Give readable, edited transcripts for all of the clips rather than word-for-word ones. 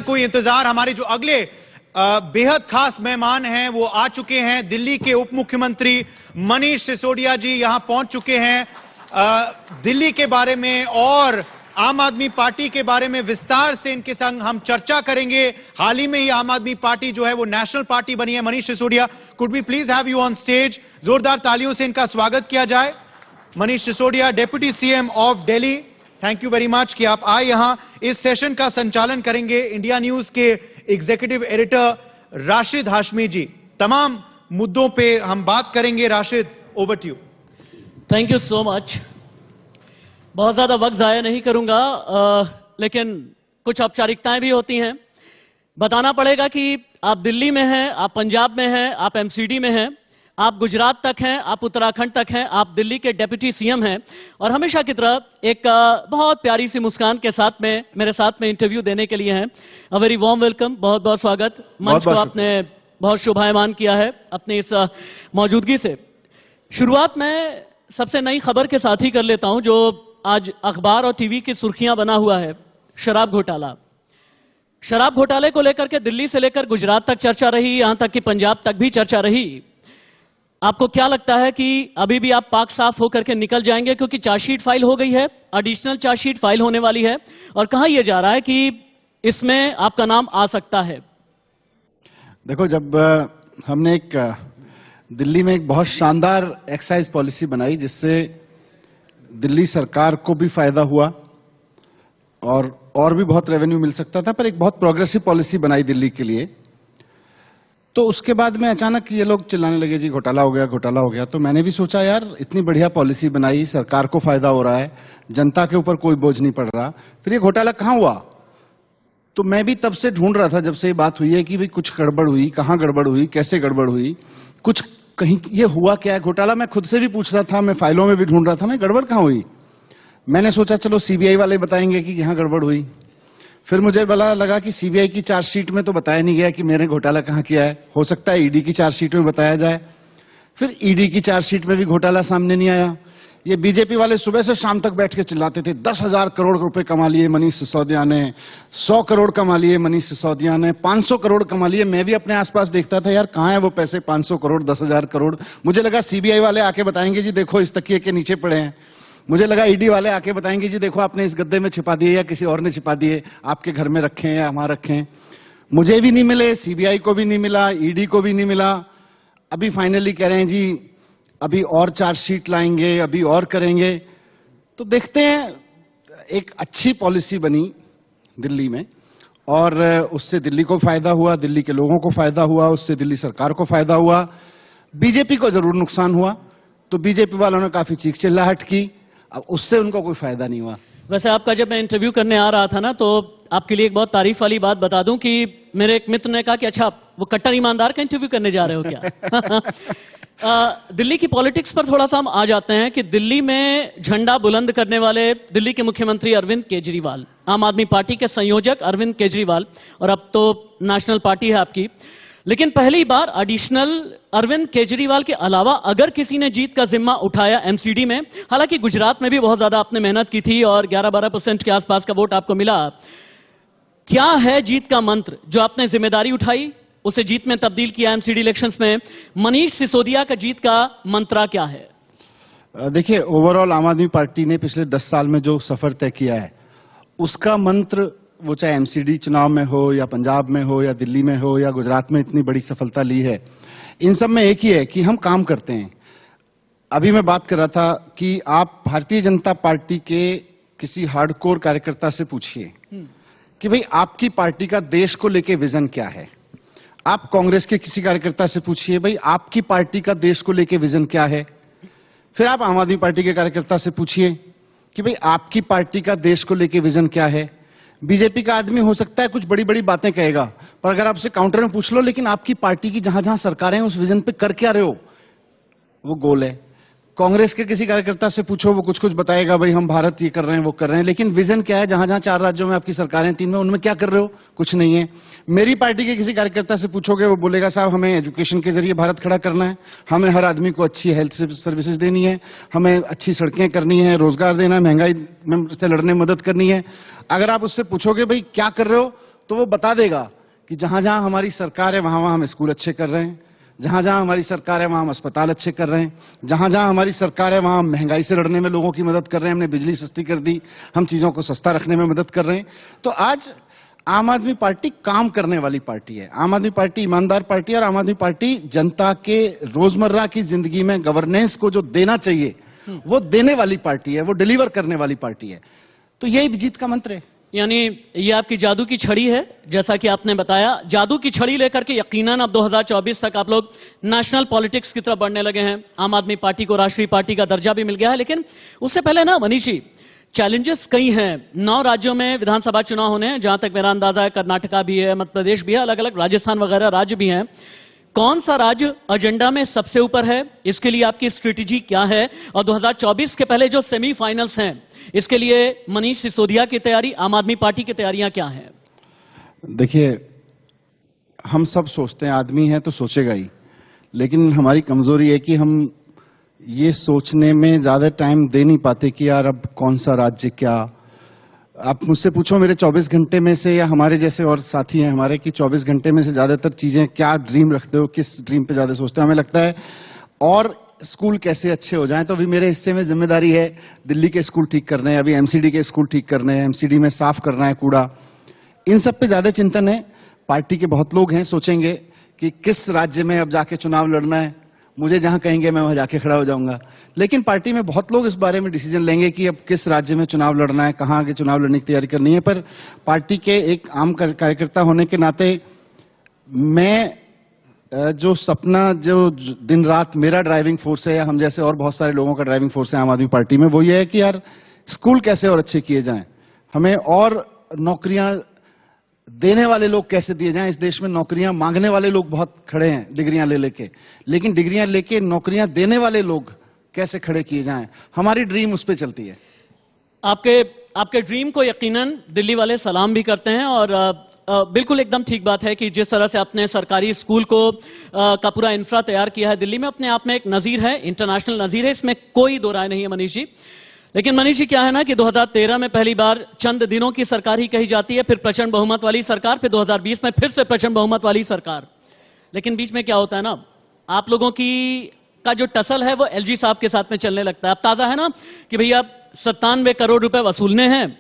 कोई इंतजार। हमारे जो अगले बेहद खास मेहमान हैं वो आ चुके हैं। दिल्ली के उप मुख्यमंत्री मनीष सिसोदिया जी यहां पहुंच चुके हैं। दिल्ली के बारे में और आम आदमी पार्टी के बारे में विस्तार से इनके संग हम चर्चा करेंगे। हाल ही में ही आम आदमी पार्टी जो है वो नेशनल पार्टी बनी है। Manish Sisodia, could we please have you on stage? जोरदार तालियों से इनका स्वागत किया जाए। Manish Sisodia, deputy CM of Delhi, thank you very much कि आप आए यहां। इस सेशन का संचालन करेंगे इंडिया न्यूज के एग्जीक्यूटिव एडिटर राशिद हाशमी जी। तमाम मुद्दों पे हम बात करेंगे। Rashid, over to you. Thank you so much. बहुत ज्यादा वक्त जाया नहीं करूंगा, लेकिन कुछ औपचारिकताएं भी होती हैं। बताना पड़ेगा कि आप दिल्ली में हैं, आप पंजाब में हैं, आप एमसीडी में हैं, आप गुजरात तक हैं, आप उत्तराखंड तक हैं, आप दिल्ली के डेप्यूटी सीएम हैं और हमेशा की तरह एक बहुत प्यारी सी मुस्कान के साथ में मेरे साथ में इंटरव्यू देने के लिए हैं। अ वेरी वार्म वेलकम, बहुत बहुत स्वागत। मंच को आपने बहुत शुभायमान किया है अपनी इस मौजूदगी से। शुरुआत में सबसे नई खबर के साथ ही कर लेता हूं जो आज अखबार और टीवी की सुर्खियां बना हुआ है, शराब घोटाला। शराब घोटाले को लेकर के दिल्ली से लेकर गुजरात तक चर्चा रही, यहां तक कि पंजाब तक भी चर्चा रही। आपको क्या लगता है कि अभी भी आप पाक साफ होकर के निकल जाएंगे, क्योंकि चार्जशीट फाइल हो गई है, एडिशनल चार्जशीट फाइल होने वाली है और कहा यह जा रहा है कि इसमें आपका नाम आ सकता है? देखो, जब हमने दिल्ली में एक बहुत शानदार एक्साइज पॉलिसी बनाई जिससे दिल्ली सरकार को भी फायदा हुआ और भी बहुत रेवेन्यू मिल सकता था, पर एक बहुत प्रोग्रेसिव पॉलिसी बनाई दिल्ली के लिए, तो उसके बाद में अचानक ये लोग चिल्लाने लगे जी घोटाला हो गया, घोटाला हो गया। तो मैंने भी सोचा यार इतनी बढ़िया पॉलिसी बनाई, सरकार को फायदा हो रहा है, जनता के ऊपर कोई बोझ नहीं पड़ रहा, फिर ये घोटाला कहां हुआ? तो मैं भी तब से ढूंढ रहा था जब से ये बात हुई है कि भाई कुछ गड़बड़ हुई, कहां गड़बड़ हुई, कैसे गड़बड़ हुई, कुछ कहीं ये हुआ क्या है घोटाला। मैं खुद से भी पूछ रहा था, मैं फाइलों में भी ढूंढ रहा था, मैं गड़बड़ कहां हुई। मैंने सोचा चलो सीबीआई वाले बताएंगे कि यहां गड़बड़ हुई। फिर मुझे लगा कि सीबीआई की चार्जशीट में तो बताया नहीं गया कि मैंने घोटाला कहां किया है, हो सकता है ईडी की चार्जशीट में बताया जाए। फिर ईडी की चार्जशीट में भी घोटाला सामने नहीं आया। ये बीजेपी वाले सुबह से शाम तक बैठ के चिल्लाते थे 10,000 करोड़ रुपए कमा लिए मनीष सिसोदिया ने, 100 करोड़ कमा लिए मनीष सिसोदिया ने, 500 करोड़ कमा लिए। मैं भी अपने आसपास देखता था यार कहां है वो पैसे, 500 करोड़, 10,000 करोड़। मुझे लगा सीबीआई वाले आके बताएंगे जी देखो इस तकिए के नीचे पड़े हैं। मुझे लगा ईडी वाले आके बताएंगे जी देखो आपने इस गद्दे में छिपा दिए या किसी और ने छिपा दिए, आपके घर में रखे हैं या वहां रखे हैं। मुझे भी नहीं मिले, सीबीआई को भी नहीं मिला, ईडी को भी नहीं मिला। अभी फाइनली कह रहे हैं जी अभी और चार्जशीट लाएंगे, अभी और करेंगे। तो देखते हैं, एक अच्छी पॉलिसी बनी दिल्ली में और उससे दिल्ली को फायदा हुआ, दिल्ली के लोगों को फायदा हुआ, उससे दिल्ली सरकार को फायदा हुआ। बीजेपी को जरूर नुकसान हुआ, तो बीजेपी वालों ने काफी चीख चिल्लाहट की, अब उससे उनको कोई फायदा नहीं हुआ। वैसे आपका जब मैं इंटरव्यू करने आ रहा था ना, तो आपके लिए एक बहुत तारीफ वाली बात बता दूं कि मेरे एक मित्र ने कहा कि अच्छा वो कट्टर ईमानदार का इंटरव्यू करने जा रहे हो क्या? दिल्ली की पॉलिटिक्स पर थोड़ा सा हम आ जाते हैं कि दिल्ली में झंडा बुलंद करने वाले दिल्ली के मुख्यमंत्री अरविंद केजरीवाल, आम आदमी पार्टी के संयोजक अरविंद केजरीवाल, और अब तो नेशनल पार्टी है आपकी, लेकिन पहली बार एडिशनल अरविंद केजरीवाल के अलावा अगर किसी ने जीत का जिम्मा उठाया एमसीडी में, हालांकि गुजरात में भी बहुत ज्यादा आपने मेहनत की थी और 11-12% के आसपास का वोट आपको मिला, क्या है जीत का मंत्र जो आपने जिम्मेदारी उठाई उसे जीत में तब्दील किया एमसीडी इलेक्शंस में? मनीष सिसोदिया का जीत का मंत्र क्या है? देखिए, ओवरऑल आम आदमी पार्टी ने पिछले 10 साल में जो सफर तय किया है उसका मंत्र, वो चाहे एमसीडी चुनाव में हो या पंजाब में हो या दिल्ली में हो या गुजरात में इतनी बड़ी सफलता ली है, इन सब में एक ही है कि हम काम करते हैं। अभी मैं बात कर रहा था कि आप भारतीय जनता पार्टी के किसी हार्डकोर कार्यकर्ता से पूछिए कि भाई आपकी पार्टी का देश को लेके विजन क्या है। आप कांग्रेस के किसी कार्यकर्ता से पूछिए भाई आपकी पार्टी का देश को लेके विजन क्या है। फिर आप आम आदमी पार्टी के कार्यकर्ता से पूछिए कि भाई आपकी पार्टी का देश को लेके विजन क्या है। बीजेपी का आदमी हो सकता है कुछ बड़ी बड़ी बातें कहेगा, पर अगर आपसे काउंटर में पूछ लो लेकिन आपकी पार्टी की जहां जहां सरकारें हैं उस विजन पे कर क्या रहे हो, वो गोल है। कांग्रेस के किसी कार्यकर्ता से पूछो, वो कुछ कुछ बताएगा, भाई हम भारत ये कर रहे हैं वो कर रहे हैं, लेकिन विजन क्या है? जहां जहां 4 राज्यों में आपकी सरकारें 3 में, उनमें क्या कर रहे हो? कुछ नहीं है। मेरी पार्टी के किसी कार्यकर्ता से पूछोगे, वो बोलेगा साहब हमें एजुकेशन के जरिए भारत खड़ा करना है, हमें हर आदमी को अच्छी हेल्थ सर्विसेज देनी है, हमें अच्छी सड़कें करनी है, रोजगार देना है, महंगाई से लड़ने में मदद करनी है। अगर आप उससे पूछोगे भाई क्या कर रहे हो, तो वो बता देगा कि जहां जहां हमारी सरकार है वहां वहां हम स्कूल अच्छे कर रहे हैं, जहां जहां हमारी सरकार है वहां हम अस्पताल अच्छे कर रहे हैं, जहां जहां हमारी सरकार है वहां हम महंगाई से लड़ने में लोगों की मदद कर रहे हैं, हमने बिजली सस्ती कर दी, हम चीजों को सस्ता रखने में मदद कर रहे हैं। तो आज आम आदमी पार्टी काम करने वाली पार्टी है, आम आदमी पार्टी ईमानदार पार्टी है, और आम आदमी पार्टी जनता के रोजमर्रा की जिंदगी में गवर्नेंस को जो देना चाहिए वो देने वाली पार्टी है, वो डिलीवर करने वाली पार्टी है। तो यही जीत का मंत्र है। यानी ये आपकी जादू की छड़ी है, जैसा कि आपने बताया, जादू की छड़ी लेकर के यकीनन अब 2024 तक आप लोग नेशनल पॉलिटिक्स की तरफ बढ़ने लगे हैं। आम आदमी पार्टी को राष्ट्रीय पार्टी का दर्जा भी मिल गया है। लेकिन उससे पहले ना मनीष जी, चैलेंजेस कई हैं। 9 राज्यों में विधानसभा चुनाव होने हैं, जहां तक मेरा अंदाजा है। कर्नाटका भी है, मध्य प्रदेश भी है, अलग अलग राजस्थान वगैरह राज्य भी हैं। कौन सा राज्य एजेंडा में सबसे ऊपर है? इसके लिए आपकी स्ट्रेटेजी क्या है? और 2024 के पहले जो सेमीफाइनल्स हैं, इसके लिए मनीष सिसोदिया की तैयारी, आम आदमी पार्टी की तैयारियां क्या हैं? देखिए, हम सब सोचते हैं, आदमी है तो सोचेगा ही, लेकिन हमारी कमजोरी है कि हम ये सोचने में ज्यादा टाइम दे नहीं पाते कि यार अब कौन सा राज्य क्या। आप मुझसे पूछो मेरे 24 घंटे में से, या हमारे जैसे और साथी हैं हमारे, कि 24 घंटे में से ज्यादातर चीजें क्या ड्रीम रखते हो, किस ड्रीम पे ज्यादा सोचते हो? हमें लगता है और स्कूल कैसे अच्छे हो जाएं। तो अभी मेरे हिस्से में जिम्मेदारी है दिल्ली के स्कूल ठीक करने हैं, अभी एमसीडी के स्कूल ठीक करने हैं, एमसीडी में साफ करना है कूड़ा, इन सब पे ज्यादा चिंतन है। पार्टी के बहुत लोग हैं, सोचेंगे कि किस राज्य में अब जाके चुनाव लड़ना है, मुझे जहां कहेंगे मैं वहां जाके खड़ा हो जाऊंगा। लेकिन पार्टी में बहुत लोग इस बारे में डिसीजन लेंगे कि अब किस राज्य में चुनाव लड़ना है, कहां आगे चुनाव लड़ने की तैयारी करनी है। पर पार्टी के एक आम कार्यकर्ता होने के नाते मैं जो सपना, जो दिन रात मेरा ड्राइविंग फोर्स है, या हम जैसे और बहुत सारे लोगों का ड्राइविंग फोर्स है आम आदमी पार्टी में, वो ये है कि यार स्कूल कैसे और अच्छे किए जाएं, हमें और नौकरियां देने वाले लोग कैसे दिए जाएं। इस देश में नौकरियां मांगने वाले लोग बहुत खड़े हैं डिग्रियां ले लेके, लेकिन डिग्रियां लेके नौकरियां देने वाले लोग कैसे खड़े किए जाएं, हमारी ड्रीम उस पर चलती है। आपके ड्रीम को यकीनन दिल्ली वाले सलाम भी करते हैं। और बिल्कुल एकदम ठीक बात है कि जिस तरह से आपने सरकारी स्कूल को का पूरा इंफ्रा तैयार किया है दिल्ली में, अपने आप में एक नजीर है, इंटरनेशनल नजीर है, इसमें कोई दो राय नहीं है मनीष जी। लेकिन मनीष जी क्या है ना कि 2013 में पहली बार चंद दिनों की सरकार ही कही जाती है, फिर प्रचंड बहुमत वाली सरकार, फिर 2020 में फिर से प्रचंड बहुमत वाली सरकार। लेकिन बीच में क्या होता है ना, आप लोगों की का जो टसल है वो एलजी साहब के साथ में चलने लगता है। अब ताजा है ना कि भैया 97 करोड़ रुपए वसूलने हैं।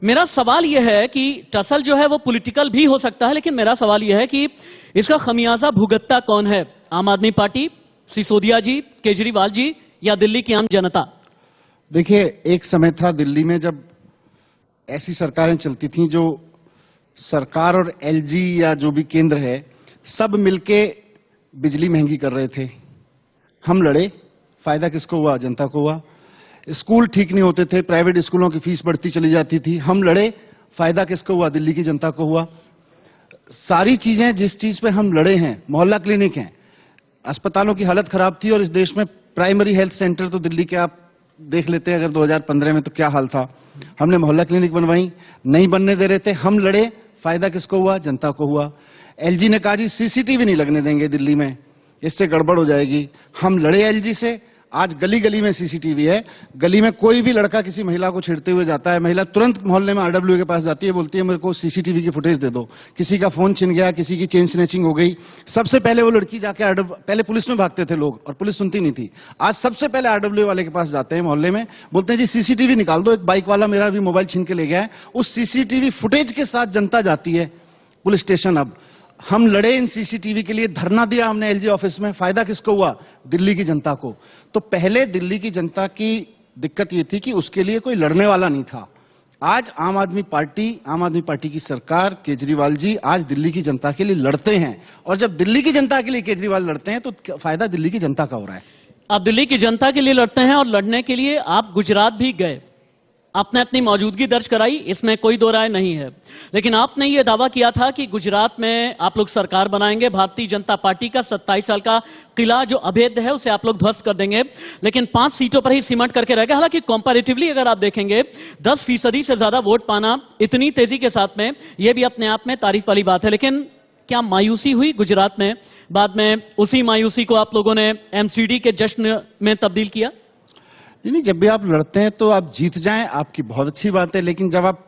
मेरा सवाल यह है कि टसल जो है वो पॉलिटिकल भी हो सकता है, लेकिन मेरा सवाल यह है कि इसका खमियाजा भुगतता कौन है? आम आदमी पार्टी, सिसोदिया जी, केजरीवाल जी, या दिल्ली की आम जनता? देखिए, एक समय था दिल्ली में जब ऐसी सरकारें चलती थीं जो सरकार और एलजी या जो भी केंद्र है सब मिलके बिजली महंगी कर रहे थे। हम लड़े, फायदा किसको हुआ? जनता को हुआ। स्कूल ठीक नहीं होते थे, प्राइवेट स्कूलों की फीस बढ़ती चली जाती थी, हम लड़े, फायदा किसको हुआ? दिल्ली की जनता को हुआ। सारी चीजें जिस चीज पे हम लड़े हैं, मोहल्ला क्लिनिक हैं, अस्पतालों की हालत खराब थी, और इस देश में प्राइमरी हेल्थ सेंटर तो दिल्ली के आप देख लेते हैं अगर 2015 में तो क्या हाल था। हमने मोहल्ला क्लिनिक बनवाई, नहीं बनने दे रहे थे, हम लड़े, फायदा किसको हुआ? जनता को हुआ। एलजी ने कहा जी सीसीटीवी नहीं लगने देंगे दिल्ली में, इससे गड़बड़ हो जाएगी। हम लड़े एलजी से, आज गली गली में सीसीटीवी है। गली में कोई भी लड़का किसी महिला को छेड़ते हुए जाता है, महिला तुरंत मोहल्ले में आरडब्ल्यू के पास जाती है, बोलती है मेरे को सीसीटीवी की फुटेज दे दो। किसी का फोन छिन गया, किसी की चेन स्नैचिंग हो गई, सबसे पहले वो लड़की जाके पहले पुलिस में भागते थे लोग और पुलिस सुनती नहीं थी, आज सबसे पहले आरडब्ल्यू वाले के पास जाते हैं मोहल्ले में, बोलते हैं जी सीसीटीवी निकाल दो। एक बाइक वाला मेरा भी मोबाइल छीन के ले गया है, उस सीसीटीवी फुटेज के साथ जनता जाती है पुलिस स्टेशन। अब हम लड़े इन सीसीटीवी के लिए, धरना दिया हमने एलजी ऑफिस में, फायदा किसको हुआ? दिल्ली की जनता को। तो पहले दिल्ली की जनता की दिक्कत ये थी कि उसके लिए कोई लड़ने वाला नहीं था। आज आम आदमी पार्टी की सरकार, केजरीवाल जी आज दिल्ली की जनता के लिए लड़ते हैं, और जब दिल्ली की जनता के लिए केजरीवाल लड़ते हैं तो फायदा दिल्ली की जनता का हो रहा है। आप दिल्ली की जनता के लिए लड़ते हैं, और लड़ने के लिए आप गुजरात भी गए, आपने अपनी मौजूदगी दर्ज कराई, इसमें कोई दो राय नहीं है। लेकिन आपने यह दावा किया था कि गुजरात में आप लोग सरकार बनाएंगे, भारतीय जनता पार्टी का 27 साल का किला जो अभेद है उसे आप लोग ध्वस्त कर देंगे, लेकिन 5 सीटों पर ही सिमट करके रह गए। हालांकि कंपैरेटिवली अगर आप देखेंगे 10% से ज्यादा वोट पाना इतनी तेजी के साथ में, यह भी अपने आप में तारीफ वाली बात है। लेकिन क्या मायूसी हुई गुजरात में? बाद में उसी मायूसी को आप लोगों ने एमसीडी के जश्न में तब्दील किया। नहीं, जब भी आप लड़ते हैं तो आप जीत जाएं, आपकी बहुत अच्छी बात है, लेकिन जब आप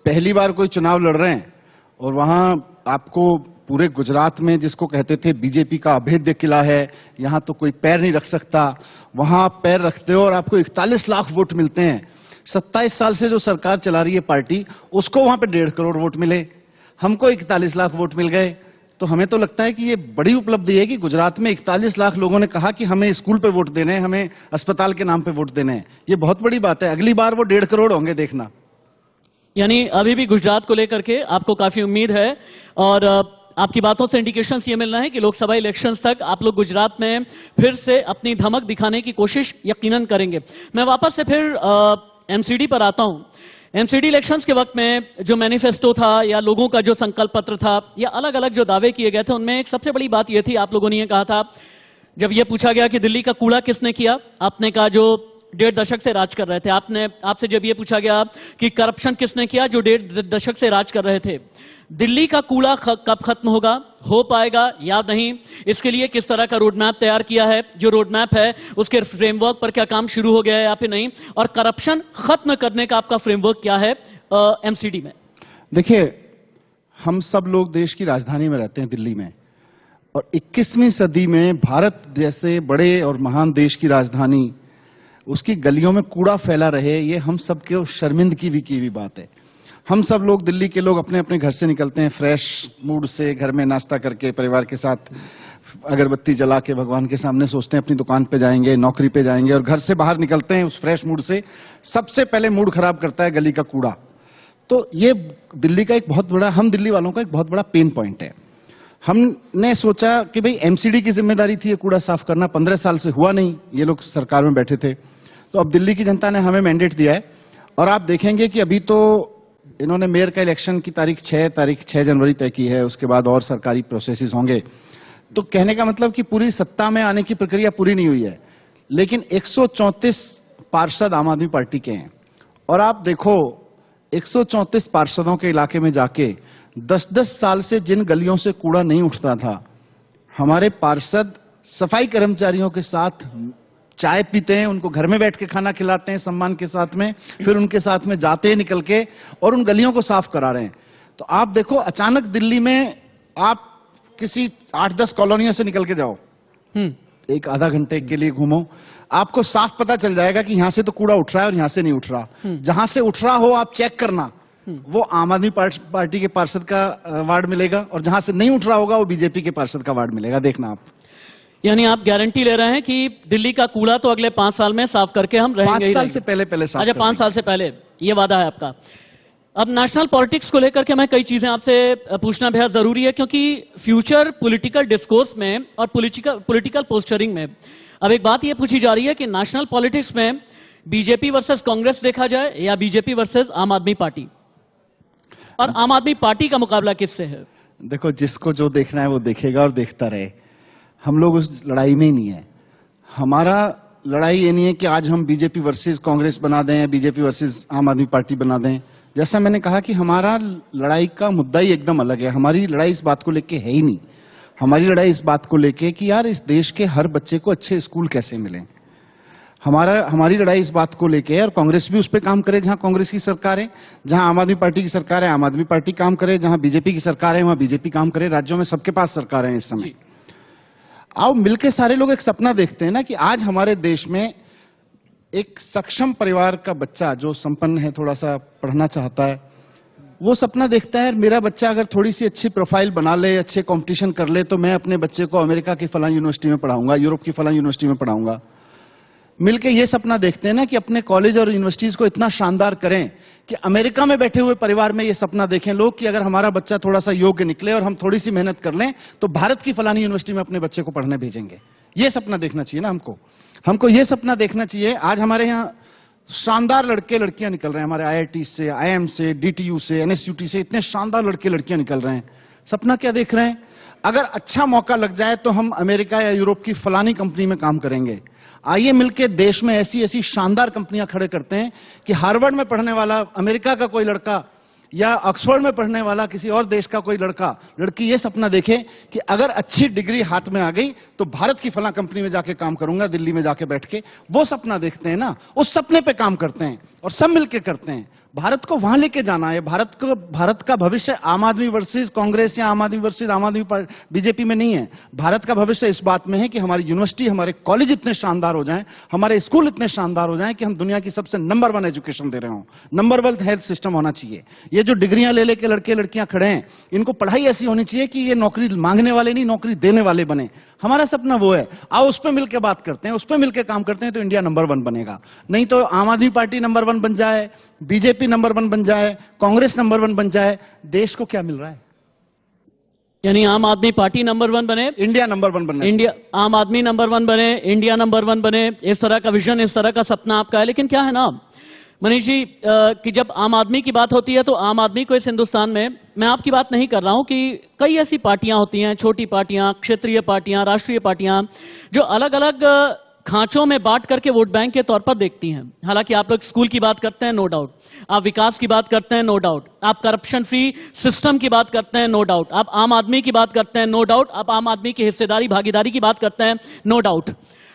पहली बार कोई चुनाव लड़ रहे हैं और वहां आपको पूरे गुजरात में जिसको कहते थे बीजेपी का अभेद्य किला है, यहां तो कोई पैर नहीं रख सकता, वहां आप पैर रखते हो और आपको 41 लाख वोट मिलते हैं। 27 साल से जो सरकार चला रही है पार्टी, उसको वहां पे 1.5 करोड़ वोट मिले, हमको 41 लाख वोट मिल गए। तो हमें तो लगता है कि ये बड़ी उपलब्धि है कि गुजरात में 41 लाख लोगों ने कहा कि हमें स्कूल पे वोट देने हैं, हमें अस्पताल के नाम पे वोट देने हैं। ये बहुत बड़ी बात है। अगली बार वो 1.5 करोड़ होंगे, देखना। यानी अभी भी गुजरात को लेकर के आपको काफी उम्मीद है, और आपकी बातों से इंडिकेशंस ये मिल रहा है कि लोकसभा इलेक्शंस तक आप लोग गुजरात में फिर से अपनी धमक दिखाने की कोशिश यकीनन करेंगे। मैं वापस से फिर एमसीडी पर आता हूं। एमसीडी इलेक्शंस के वक्त में जो मैनिफेस्टो था या लोगों का जो संकल्प पत्र था या अलग अलग जो दावे किए गए थे, उनमें एक सबसे बड़ी बात यह थी, आप लोगों ने ये कहा था, जब यह पूछा गया कि दिल्ली का कूड़ा किसने किया, आपने कहा जो 1.5 दशक से राज कर रहे थे। आपसे जब यह पूछा गया कि करप्शन किसने किया, जो 1.5 दशक से राज कर रहे थे। दिल्ली का कूड़ा कब खत्म होगा, हो पाएगा या नहीं, इसके लिए किस तरह का रोड मैप तैयार किया है, जो रोड मैप है उसके फ्रेमवर्क पर क्या काम शुरू हो गया है या फिर नहीं, और करप्शन खत्म करने का आपका फ्रेमवर्क क्या है एमसीडी में? देखिए, हम सब लोग देश की राजधानी में रहते हैं, दिल्ली में, और 21वीं सदी में भारत जैसे बड़े और महान देश की राजधानी, उसकी गलियों में कूड़ा फैला रहे, ये हम सबके शर्मिंदगी की भी बात है। हम सब लोग, दिल्ली के लोग, अपने अपने घर से निकलते हैं फ्रेश मूड से, घर में नाश्ता करके परिवार के साथ अगरबत्ती जला के भगवान के सामने सोचते हैं अपनी दुकान पे जाएंगे, नौकरी पे जाएंगे, और घर से बाहर निकलते हैं उस फ्रेश मूड से। सबसे पहले मूड खराब करता है गली का कूड़ा। तो ये दिल्ली का एक बहुत बड़ा, हम दिल्ली वालों का एक बहुत बड़ा पेन पॉइंट है। हमने सोचा कि भाई एमसीडी की जिम्मेदारी थी ये कूड़ा साफ करना, 15 साल से हुआ नहीं, ये लोग सरकार में बैठे थे। तो अब दिल्ली की जनता ने हमें मैंडेट दिया है, और आप देखेंगे कि अभी तो इन्होंने मेयर का इलेक्शन की तारीख 6 जनवरी तय की है, उसके बाद और सरकारी प्रोसेसेस होंगे। तो कहने का मतलब कि पूरी सत्ता में आने की प्रक्रिया पूरी नहीं हुई है, लेकिन 134 पार्षद आम आदमी पार्टी के हैं। और आप देखो, 134 पार्षदों के इलाके में जाके 10-10 साल से जिन गलियों से कूड़ा नहीं उठता था, हमारे पार्षद सफाई कर्मचारियों के साथ चाय पीते हैं, उनको घर में बैठ के खाना खिलाते हैं सम्मान के साथ में, फिर उनके साथ में जाते हैं निकल के, और उन गलियों को साफ करा रहे हैं। तो आप देखो, अचानक दिल्ली में आप किसी 8-10 कॉलोनियों से निकल के जाओ, एक आधा घंटे के लिए घूमो, आपको साफ पता चल जाएगा कि यहां से तो कूड़ा उठ रहा है और यहां से नहीं उठ रहा। जहां से उठ रहा हो आप चेक करना, वो आम आदमी पार्टी के पार्षद का वार्ड मिलेगा, और जहां से नहीं उठ रहा होगा वो बीजेपी के पार्षद का वार्ड मिलेगा, देखना आप। यानी आप गारंटी ले रहे हैं कि दिल्ली का कूड़ा तो अगले 5 साल में साफ करके हम रहेंगे? 5 साल से पहले साफ। अच्छा, 5 साल से पहले ये वादा है आपका। अब नेशनल पॉलिटिक्स को लेकर के मैं कई चीजें आपसे पूछना बेहद जरूरी है, क्योंकि फ्यूचर पॉलिटिकल डिस्कोर्स में और पॉलिटिकल पोस्चरिंग में अब एक बात ये पूछी जा रही है कि नेशनल पॉलिटिक्स में बीजेपी वर्सेस कांग्रेस देखा जाए या बीजेपी वर्सेस आम आदमी पार्टी, और आम आदमी पार्टी का मुकाबला किससे है? देखो, जिसको जो देखना है वो देखेगा और देखता रहे। हम लोग उस लड़ाई में ही नहीं है। हमारा लड़ाई ये नहीं है कि आज हम बीजेपी वर्सेस कांग्रेस बना दें या बीजेपी वर्सेस आम आदमी पार्टी बना दें। जैसा मैंने कहा कि हमारा लड़ाई का मुद्दा ही एकदम अलग है। हमारी लड़ाई इस बात को लेके है ही नहीं। हमारी लड़ाई इस बात को लेके कि यार इस देश के हर बच्चे को अच्छे स्कूल कैसे मिलें। हमारी लड़ाई इस बात को लेके है, और कांग्रेस भी उस पर काम करे जहां कांग्रेस की सरकार है, जहां आम आदमी पार्टी की सरकार है आम आदमी पार्टी काम करे, जहां बीजेपी की सरकार है वहां बीजेपी काम करे। राज्यों में सबके पास सरकार है इस समय। आओ मिलके सारे लोग एक सपना देखते हैं ना कि आज हमारे देश में एक सक्षम परिवार का बच्चा जो संपन्न है, थोड़ा सा पढ़ना चाहता है, वो सपना देखता है मेरा बच्चा अगर थोड़ी सी अच्छी प्रोफाइल बना ले, अच्छे कंपटीशन कर ले, तो मैं अपने बच्चे को अमेरिका की फलां यूनिवर्सिटी में पढ़ाऊंगा, यूरोप की फलां यूनिवर्सिटी में पढ़ाऊंगा। मिलके ये सपना देखते हैं ना कि अपने कॉलेज और यूनिवर्सिटीज को इतना शानदार करें कि अमेरिका में बैठे हुए परिवार में ये सपना देखें लोग कि अगर हमारा बच्चा थोड़ा सा योग्य निकले और हम थोड़ी सी मेहनत कर लें तो भारत की फलानी यूनिवर्सिटी में अपने बच्चे को पढ़ने भेजेंगे। ये सपना देखना चाहिए ना हमको ये सपना देखना चाहिए। आज हमारे यहाँ शानदार लड़के लड़कियां निकल रहे हैं, हमारे IIT से, IIM से, DTU से, NSUT से इतने शानदार लड़के लड़कियां निकल रहे हैं। सपना क्या देख रहे हैं? अगर अच्छा मौका लग जाए तो हम अमेरिका या यूरोप की फलानी कंपनी में काम करेंगे। आइए मिलके देश में ऐसी ऐसी शानदार कंपनियां खड़े करते हैं कि हार्वर्ड में पढ़ने वाला अमेरिका का कोई लड़का या ऑक्सफोर्ड में पढ़ने वाला किसी और देश का कोई लड़का लड़की ये सपना देखे कि अगर अच्छी डिग्री हाथ में आ गई तो भारत की फला कंपनी में जाके काम करूंगा, दिल्ली में जाके बैठ के। वो सपना देखते हैं ना, उस सपने पे काम करते हैं। और सब मिलकर करते हैं। भारत को वहां लेके जाना है। भारत का भविष्य आम आदमी वर्सेस कांग्रेस या आम आदमी वर्सेस आम आदमी बीजेपी में नहीं है। भारत का भविष्य इस बात में है कि हमारी यूनिवर्सिटी, हमारे कॉलेज इतने शानदार हो जाएं, हमारे स्कूल इतने शानदार हो जाएं कि हम दुनिया की सबसे नंबर 1 एजुकेशन दे रहे हो, नंबर 1 हेल्थ सिस्टम होना चाहिए। ये जो डिग्रियां ले लेके लड़के लड़कियां खड़े हैं, इनको पढ़ाई ऐसी होनी चाहिए कि ये नौकरी मांगने वाले नहीं, नौकरी देने वाले बने। हमारा सपना वो है। आओ उस पर मिलकर बात करते हैं, उस पर मिलकर काम करते हैं, तो इंडिया नंबर 1 बनेगा। नहीं तो आम आदमी पार्टी नंबर 1 बन जाए, बीजेपी नंबर 1 बन जाए, कांग्रेस नंबर 1 बन जाए, देश को क्या मिल रहा है? यानी आम आदमी पार्टी नंबर 1 बने, इंडिया नंबर 1 बनना इंडिया, आम आदमी नंबर 1 बने, इंडिया नंबर 1 बने, इस तरह का विजन, इस तरह का सपना आपका है। लेकिन क्या है ना मनीष जी कि जब आम आदमी की बात होती है तो आम आदमी को इस हिंदुस्तान में, मैं आपकी बात नहीं कर रहा हूं कि कई ऐसी पार्टियां होती हैं, छोटी पार्टियां, क्षेत्रीय पार्टियां, राष्ट्रीय पार्टियां, जो अलग अलग खांचों में बांट करके वोट बैंक के तौर पर देखती हैं। हालांकि आप लोग स्कूल की बात करते हैं, नो डाउट, आप विकास की बात करते हैं, नो डाउट, आप करप्शन फ्री सिस्टम की बात करते हैं, नो डाउट, आप आम आदमी की बात करते हैं, नो डाउट, आप आम आदमी की हिस्सेदारी भागीदारी की बात करते हैं, नो डाउट।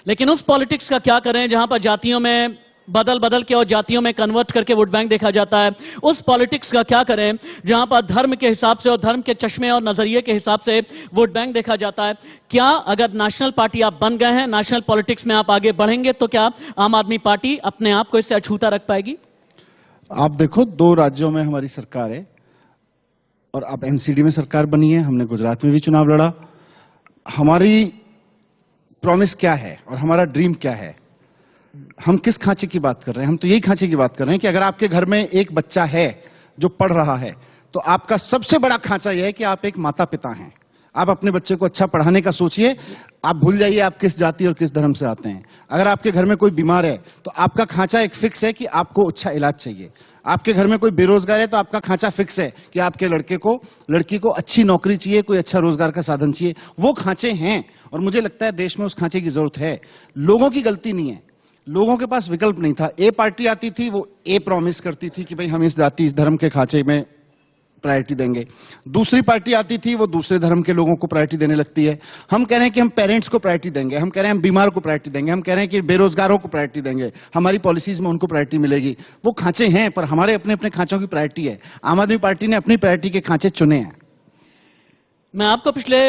लेकिन उस पॉलिटिक्स का क्या करें जहां पर जातियों में बदल बदल के और जातियों में कन्वर्ट करके वोट बैंक देखा जाता है? उस पॉलिटिक्स का क्या करें जहां पर धर्म के हिसाब से और धर्म के चश्मे और नजरिए के हिसाब से वोट बैंक देखा जाता है? क्या अगर नेशनल पार्टी आप बन गए हैं, नेशनल पॉलिटिक्स में आप आगे बढ़ेंगे, तो क्या आम आदमी पार्टी अपने आप को इससे अछूता रख पाएगी? आप देखो, 2 राज्यों में हमारी सरकार है और अब एमसीडी में सरकार बनी है। हमने गुजरात में भी चुनाव लड़ा। हमारी प्रॉमिस क्या है और हमारा ड्रीम क्या है? हम किस खांचे की बात कर रहे हैं? हम तो यही खांचे की बात कर रहे हैं कि अगर आपके घर में एक बच्चा है जो पढ़ रहा है, तो आपका सबसे बड़ा खांचा यह है कि आप एक माता पिता हैं। आप अपने बच्चे को अच्छा पढ़ाने का सोचिए। आप भूल जाइए आप किस जाति और किस धर्म से आते हैं। अगर आपके घर में कोई बीमार है तो आपका खांचा एक फिक्स है कि आपको अच्छा इलाज चाहिए। आपके घर में कोई बेरोजगार है तो आपका खांचा फिक्स है कि आपके लड़की को अच्छी नौकरी चाहिए, कोई अच्छा रोजगार का साधन चाहिए। वो खांचे हैं और मुझे लगता है देश में उस खांचे की जरूरत है। लोगों की गलती नहीं है, लोगों के पास विकल्प नहीं था। ए पार्टी आती थी, वो ए प्रॉमिस करती थी कि भाई हम इस जाति इस धर्म के खांचे में प्रायोरिटी देंगे। दूसरी पार्टी आती थी, वो दूसरे धर्म के लोगों को प्रायोरिटी देने लगती है। हम कह रहे हैं कि हम पेरेंट्स को प्रायोरिटी देंगे, हम कह रहे हैं हम बीमार को प्रायोरिटी देंगे, हम कह रहे हैं कि बेरोजगारों को प्रायोरिटी देंगे, हमारी पॉलिसीज में उनको प्रायोरिटी मिलेगी। वो खांचे हैं, पर हमारे अपने अपने खांचों की प्रायोरिटी है। आम आदमी पार्टी ने अपनी प्रायोरिटी के खांचे चुने हैं। मैं आपको पिछले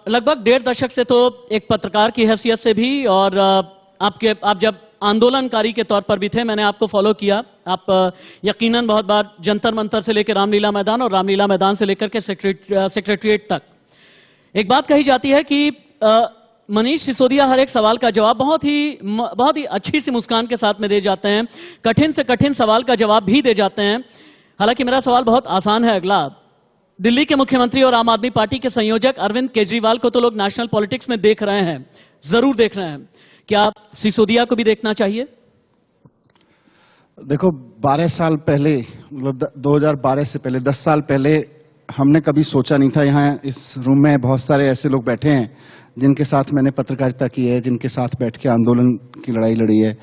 लगभग 1.5 दशक से तो एक पत्रकार की हैसियत से भी और आप जब आंदोलनकारी के तौर पर भी थे, मैंने आपको फॉलो किया। आप यकीनन बहुत बार जंतर मंतर से लेकर रामलीला मैदान और रामलीला मैदान से लेकर के सेक्रेटरिएट तक एक बात कही जाती है कि मनीष सिसोदिया हर एक सवाल का जवाब बहुत ही अच्छी सी मुस्कान के साथ में दे जाते हैं, कठिन से कठिन सवाल का जवाब भी दे जाते हैं। हालांकि मेरा सवाल बहुत आसान है। अगला, दिल्ली के मुख्यमंत्री और आम आदमी पार्टी के संयोजक अरविंद केजरीवाल को तो लोग नेशनल पॉलिटिक्स में देख रहे हैं, जरूर देख रहे हैं। क्या सिसोदिया को भी देखना चाहिए? देखो, 12 साल पहले, मतलब 2012 से पहले, 10 साल पहले हमने कभी सोचा नहीं था। यहाँ इस रूम में बहुत सारे ऐसे लोग बैठे हैं जिनके साथ मैंने पत्रकारिता की है, जिनके साथ बैठ के आंदोलन की लड़ाई लड़ी है।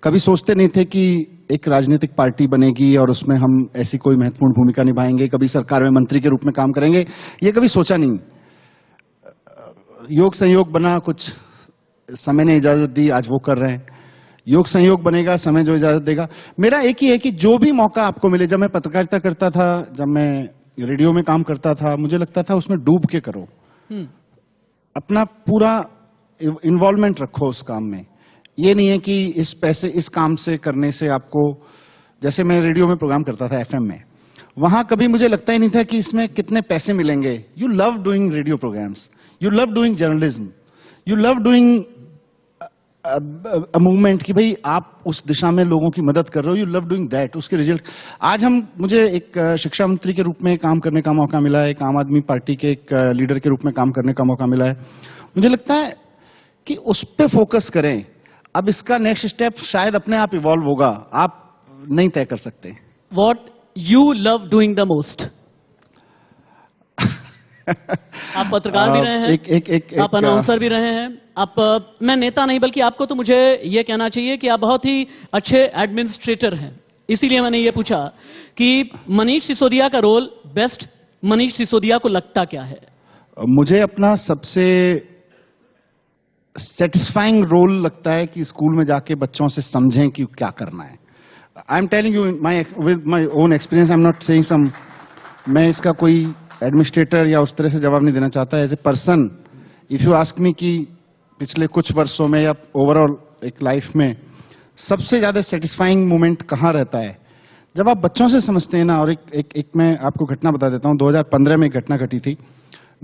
कभी सोचते नहीं थे कि एक राजनीतिक पार्टी बनेगी और उसमें हम ऐसी कोई महत्वपूर्ण भूमिका निभाएंगे, कभी सरकार में मंत्री के रूप में काम करेंगे, ये कभी सोचा नहीं। योग संयोग बना, कुछ समय ने इजाजत दी, आज वो कर रहे हैं। योग संयोग बनेगा, समय जो इजाजत देगा। मेरा एक ही है कि जो भी मौका आपको मिले, जब मैं पत्रकारिता करता था, जब मैं रेडियो में काम करता था, मुझे लगता था उसमें डूब के करो, अपना पूरा इन्वॉल्वमेंट रखो उस काम में। ये नहीं है कि इस काम से करने से आपको, जैसे मैं रेडियो में प्रोग्राम करता था एफएम में, वहां कभी मुझे लगता ही नहीं था कि इसमें कितने पैसे मिलेंगे। You love doing radio programs, you love doing journalism, you love doing a movement कि भाई आप उस दिशा में लोगों की मदद कर रहे हो, यू लव डूइंग दैट, उसके रिजल्ट। आज मुझे एक शिक्षा मंत्री के रूप में काम करने का मौका मिला है, एक आम आदमी पार्टी के एक लीडर के रूप में काम करने का मौका मिला है। मुझे लगता है कि उस पर फोकस करें। अब इसका नेक्स्ट स्टेप शायद अपने आप इवॉल्व होगा, आप नहीं तय कर सकते। What you love doing the most? आप पत्रकार भी रहे हैं, आप अनाउंसर भी रहे हैं, आप, मैं नेता नहीं बल्कि आपको तो मुझे यह कहना चाहिए कि आप बहुत ही अच्छे एडमिनिस्ट्रेटर हैं। इसीलिए मैंने ये पूछा कि मनीष सिसोदिया का रोल बेस्ट मनीष सिसोदिया को लगता क्या है? मुझे अपना सबसे सेटिस्फाइंग रोल लगता है कि स्कूल में जाके बच्चों से समझें कि क्या करना है। I am telling you with my own experience, I am not saying some, मैं इसका कोई एडमिनिस्ट्रेटर या उस तरह से जवाब नहीं देना चाहता। As a person, if you ask me कि पिछले कुछ वर्षों में या ओवरऑल एक लाइफ में सबसे ज्यादा सेटिस्फाइंग मोमेंट कहाँ रहता है, जब आप बच्चों से समझते हैं ना। और एक मैं आपको घटना बता देता हूँ। 2015 में एक घटना घटी थी।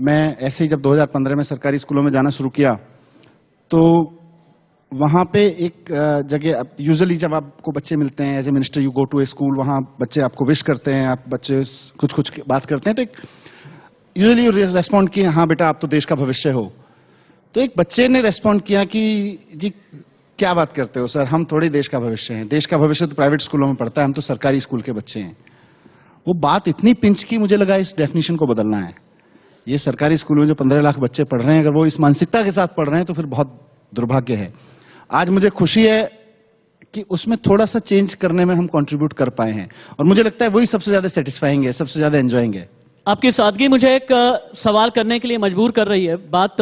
मैं ऐसे ही जब 2015 में सरकारी स्कूलों में जाना शुरू किया, तो वहां पे एक जगह, यूजुअली जब आपको बच्चे मिलते हैं as a minister, you go to a school, वहां बच्चे आपको विश करते हैं, आप बच्चे कुछ बात करते हैं, तो एक यूजुअली रेस्पॉन्ड किया, हाँ बेटा आप तो देश का भविष्य हो। तो एक बच्चे ने रेस्पॉन्ड किया कि जी क्या बात करते हो सर, हम थोड़ी देश का भविष्य हैं, देश का भविष्य तो प्राइवेट स्कूलों में पढ़ता है, हम तो सरकारी स्कूल के बच्चे हैं। वो बात इतनी पिंच की, मुझे लगा इस डेफिनेशन को बदलना है। ये सरकारी स्कूलों में जो 15 लाख बच्चे पढ़ रहे हैं, अगर वो इस मानसिकता के साथ पढ़ रहे हैं तो फिर बहुत दुर्भाग्य है। आज मुझे खुशी है कि उसमें थोड़ा सा चेंज करने में हम कंट्रीब्यूट कर पाए हैं, और मुझे लगता है वही सबसे ज्यादा सेटिस्फाइंग है, सबसे ज्यादा एंजॉइंग है। आपकी सादगी मुझे एक सवाल करने के लिए मजबूर कर रही है। बात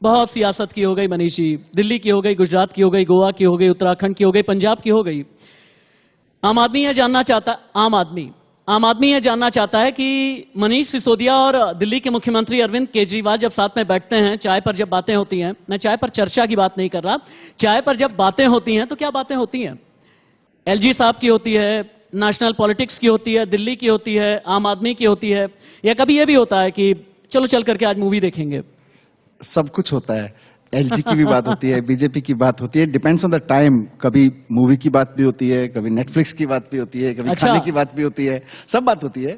बहुत सियासत की हो गई मनीष जी, दिल्ली की हो गई, गुजरात की हो गई, गोवा की हो गई, उत्तराखंड की हो गई, पंजाब की हो गई। आम आदमी ये जानना चाहता, आम आदमी ये जानना चाहता है कि मनीष सिसोदिया और दिल्ली के मुख्यमंत्री अरविंद केजरीवाल जब साथ में बैठते हैं, चाय पर जब बातें होती हैं, मैं चाय पर चर्चा की बात नहीं कर रहा, चाय पर जब बातें होती हैं तो क्या बातें होती हैं? एलजी साहब की होती है, नेशनल पॉलिटिक्स की होती है, दिल्ली की होती है, आम आदमी की होती है, या कभी यह भी होता है कि चलो चल करके आज मूवी देखेंगे? सब कुछ होता है। एलजी की भी बात होती है, बीजेपी की बात होती है, डिपेंड्स ऑन द टाइम। कभी मूवी की बात भी होती है, कभी नेटफ्लिक्स की बात भी होती है, कभी खाने की बात भी होती है, सब बात होती है।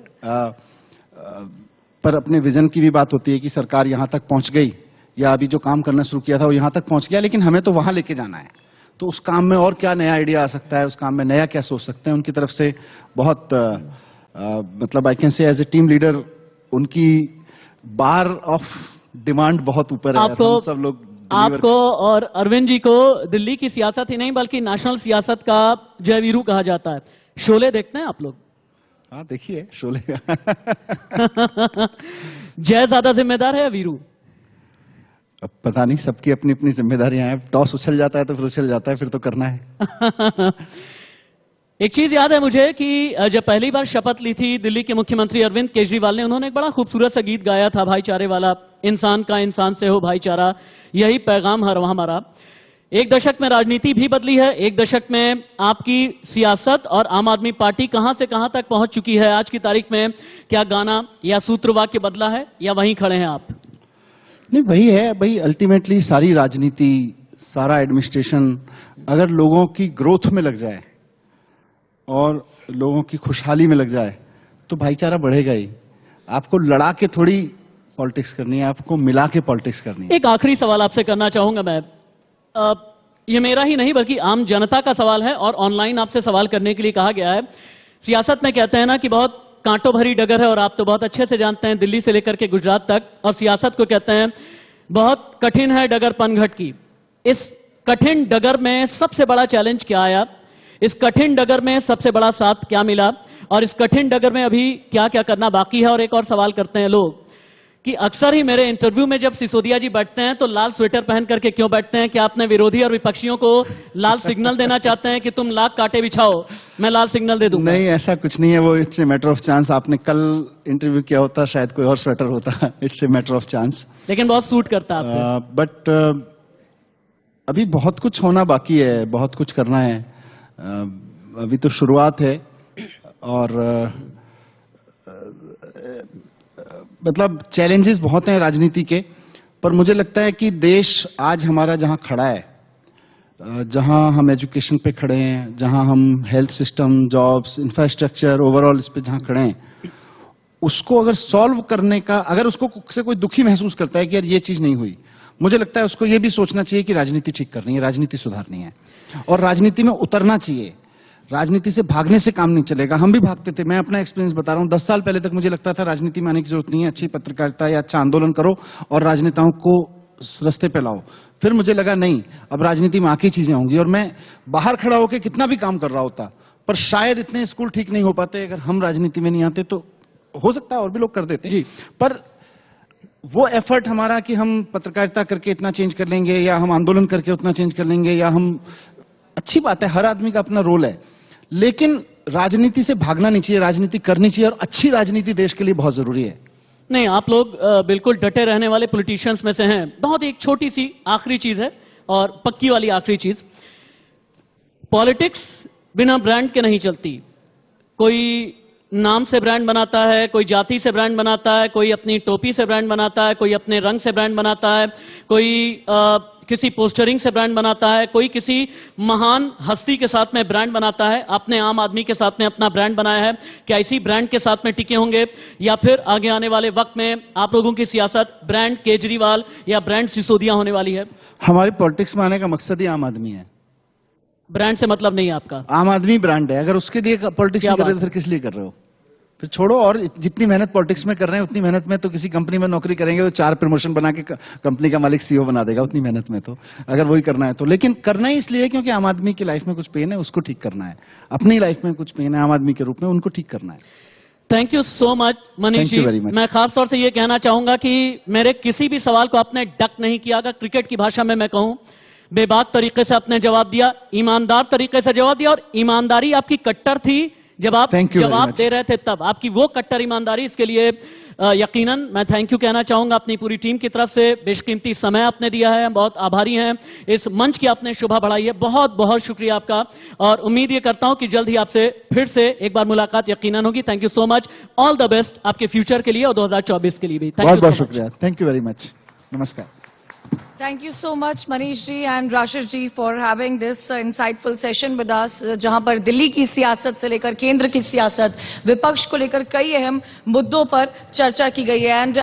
पर अपने विजन की भी बात होती है कि सरकार यहां तक पहुंच गई, या अभी जो काम करना शुरू किया था वो यहां तक पहुंच गया, लेकिन हमें तो वहां लेके जाना है। तो उस काम में और क्या नया आइडिया आ सकता है, उस काम में नया क्या सोच सकते हैं, उनकी तरफ से बहुत मतलब I can say as a team leader उनकी बार ऑफ डिमांड बहुत ऊपर है। हम सब लोग आपको और अरविंद जी को दिल्ली की सियासत ही नहीं बल्कि नेशनल सियासत का जयवीरू कहा जाता है। शोले देखते हैं आप लोग? हाँ देखिए शोले। जय ज्यादा जिम्मेदार है या वीरू? अब पता नहीं, सबकी अपनी अपनी जिम्मेदारियां हैं। टॉस उछल जाता है तो फिर उछल जाता है, फिर तो करना है। एक चीज याद है मुझे कि जब पहली बार शपथ ली थी दिल्ली के मुख्यमंत्री अरविंद केजरीवाल ने, उन्होंने एक बड़ा खूबसूरत सा गीत गाया था, भाईचारे वाला, इंसान का इंसान से हो भाईचारा, यही पैगाम हर हमारा। एक दशक में राजनीति भी बदली है, एक दशक में आपकी सियासत और आम आदमी पार्टी कहां से कहां तक पहुंच चुकी है। आज की तारीख में क्या गाना या सूत्रवाक्य बदला है या वहीं खड़े हैं आप? नहीं, वही है भाई। अल्टीमेटली सारी राजनीति, सारा एडमिनिस्ट्रेशन अगर लोगों की ग्रोथ में लग जाए और लोगों की खुशहाली में लग जाए तो भाईचारा बढ़ेगा ही। आपको लड़ा के थोड़ी पॉलिटिक्स करनी है, आपको मिला के पॉलिटिक्स करनी है। एक आखिरी सवाल आपसे करना चाहूंगा मैं, ये मेरा ही नहीं बल्कि आम जनता का सवाल है और ऑनलाइन आपसे सवाल करने के लिए कहा गया है। सियासत में कहते हैं ना कि बहुत कांटों भरी डगर है, और आप तो बहुत अच्छे से जानते हैं दिल्ली से लेकर के गुजरात तक, और सियासत को कहते हैं बहुत कठिन है डगर पनघट की। इस कठिन डगर में सबसे बड़ा चैलेंज क्या आया? इस कठिन डगर में सबसे बड़ा साथ क्या मिला? और इस कठिन डगर में अभी क्या क्या करना बाकी है? और एक और सवाल करते हैं लोग कि अक्सर ही मेरे इंटरव्यू में जब सिसोदिया जी बैठते हैं तो लाल स्वेटर पहन करके क्यों बैठते हैं? क्या अपने विरोधी और विपक्षियों को लाल सिग्नल देना चाहते हैं कि तुम लाख कांटे बिछाओ, मैं लाल सिग्नल दे दूंगा? नहीं, ऐसा कुछ नहीं है। वो it's a matter of chance. आपने कल इंटरव्यू किया होता शायद कोई और स्वेटर होता। It's a matter of chance, लेकिन बहुत सूट करता है। बट अभी बहुत कुछ होना बाकी है, बहुत कुछ करना है। अभी तो शुरुआत है, और मतलब चैलेंजेस बहुत हैं राजनीति के, पर मुझे लगता है कि देश आज हमारा जहां खड़ा है, जहां हम एजुकेशन पे खड़े हैं, जहां हम health system, jobs, infrastructure, overall इस पे जहां खड़े हैं, उसको अगर सॉल्व करने का, अगर उसको से कोई दुखी महसूस करता है कि यार ये चीज नहीं हुई, मुझे लगता है उसको ये भी सोचना चाहिए कि राजनीति ठीक करनी है, राजनीति सुधारनी है, और राजनीति में उतरना चाहिए। राजनीति से भागने से काम नहीं चलेगा। हम भी भागते थे, मैं अपना एक्सपीरियंस बता रहा हूं। 10 साल पहले तक मुझे लगता था राजनीति में आने की जरूरत नहीं है, अच्छी पत्रकारिता या अच्छा आंदोलन करो और राजनेताओं को रास्ते पे लाओ। फिर मुझे लगा नहीं, अब राजनीति में आके चीजें होंगी, और मैं बाहर खड़ा होकर कितना भी काम कर रहा होता, पर शायद इतने स्कूल ठीक नहीं हो पाते अगर हम राजनीति में नहीं आते। तो हो सकता है और भी लोग कर देते, पर वो एफर्ट हमारा कि हम पत्रकारिता करके इतना चेंज कर लेंगे, या हम आंदोलन करके उतना चेंज कर लेंगे, या हम, अच्छी बात है, हर आदमी का अपना रोल है, लेकिन राजनीति से भागना नहीं चाहिए, राजनीति करनी चाहिए, और अच्छी राजनीति देश के लिए बहुत जरूरी है। नहीं, आप लोग बिल्कुल डटे रहने वाले पॉलिटिशियंस में से हैं। बहुत एक छोटी सी आखिरी चीज है, और पक्की वाली आखिरी चीज, पॉलिटिक्स बिना ब्रांड के नहीं चलती। कोई नाम से ब्रांड बनाता है, कोई जाति से ब्रांड बनाता है, कोई अपनी टोपी से ब्रांड बनाता है, कोई अपने रंग से ब्रांड बनाता है, कोई किसी पोस्टरिंग से ब्रांड बनाता है, कोई किसी महान हस्ती के साथ में ब्रांड बनाता है। आपने आम आदमी के साथ में अपना ब्रांड बनाया है। क्या इसी ब्रांड के साथ में टिके होंगे, या फिर आगे आने वाले वक्त में आप लोगों की सियासत ब्रांड केजरीवाल या ब्रांड सिसोदिया होने वाली है? हमारी पॉलिटिक्स में आने का मकसद ही आम आदमी है। ब्रांड से मतलब नहीं है आपका? आम आदमी ब्रांड है। अगर उसके लिए पॉलिटिक्स नहीं कर रहे तो फिर किस लिए कर रहे हो? फिर छोड़ो। और जितनी मेहनत पॉलिटिक्स में कर रहे हैं उतनी मेहनत में तो किसी कंपनी में नौकरी करेंगे तो 4 प्रमोशन बना के कंपनी का मालिक सीईओ बना देगा, उतनी मेहनत में तो, अगर वही करना है तो। लेकिन करना ही इसलिए क्योंकि आम आदमी की लाइफ में कुछ पेन है, उसको ठीक करना है। अपनी लाइफ में कुछ पेन है आम आदमी के रूप में, उनको ठीक करना है। Thank you so much Manish Thank you very ji. much. मैं खास तौर से ये कहना चाहूंगा कि मेरे किसी भी सवाल को आपने डक नहीं किया। अगर क्रिकेट की भाषा में मैं कहूं, बेबाक तरीके से आपने जवाब दिया, ईमानदार तरीके से जवाब दिया, और ईमानदारी आपकी कट्टर थी जब आप Thank you very जवाब much. दे रहे थे तब। आपकी वो कट्टर ईमानदारी, इसके लिए यकीनन मैं थैंक यू कहना चाहूंगा अपनी पूरी टीम की तरफ से। बेशकीमती समय आपने दिया है, हम बहुत आभारी हैं। इस मंच की आपने शोभा बढ़ाई है, बहुत बहुत शुक्रिया आपका, और उम्मीद ये करता हूं कि जल्द ही आपसे फिर से एक बार मुलाकात यकीनन होगी। Thank you so much, all the best आपके फ्यूचर के लिए और 2024 के लिए भी। बहुत बहुत शुक्रिया, थैंक यू वेरी मच, नमस्कार। Thank you so much, Manish ji and Rashish ji, for having this insightful session with us, जहां पर दिल्ली की सियासत से लेकर केंद्र की सियासत, विपक्ष को लेकर कई अहम मुद्दों पर चर्चा की गई है।